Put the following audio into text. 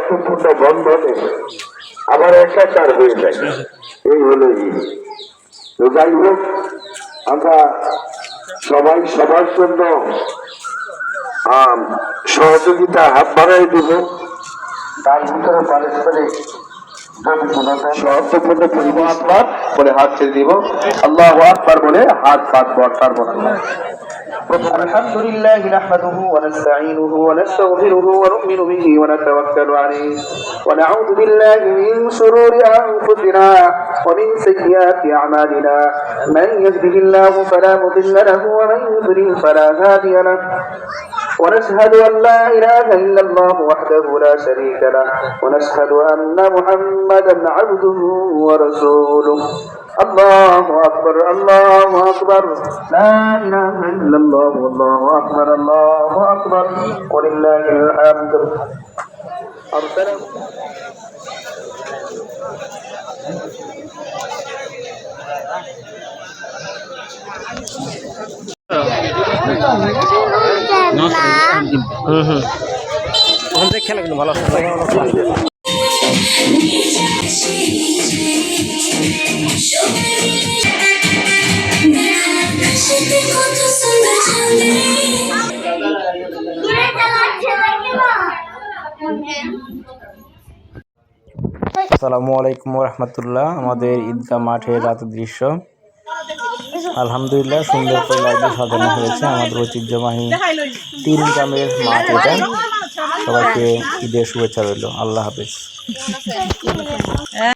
রক্তপূর্ণ বন্ধনে আবার একাকার হয়ে যায়। এই হলো ঈদ। তো যাই হোক, আমরা সবাই সবার জন্য সহযোগিতা হাত বাড়াই দিব। তার ভিতরে পারস্পরিক সহযোগিতা পরিবার বলে হাত ছেড়ে দিব, আল্লাহু আকবার বলে হাত পাতবো না। الحمد لله نحمده ونستعينه ونستغفره ونؤمن به ونتوكل عليه ونعوذ بالله من شرور أنفسنا ومن سيئات أعمالنا من يهده الله فلا مضل له ومن يضلل فلا هادي له ونشهد أن لا إله إلا الله وحده لا شريك له ونشهد أن محمدا عبده ورسوله الله أكبر الله أكبر لا إله إلا الله والله أكبر الله أكبر ولله الحمد أرسله খেলা কিন্তু ভালো আসসালামু আলাইকুম রহমতুল্লাহ। আমাদের ঈদগাহ মাঠের রাতের দৃশ্য আলহামদুলিল্লাহ সুন্দর করে লাইটে সাজানো হয়েছে। আমাদের ঐতিহ্যবাহী তিন গ্রামের মাঠ এটা। সবাইকে ঈদের শুভেচ্ছা রইল। আল্লাহ হাফেজ।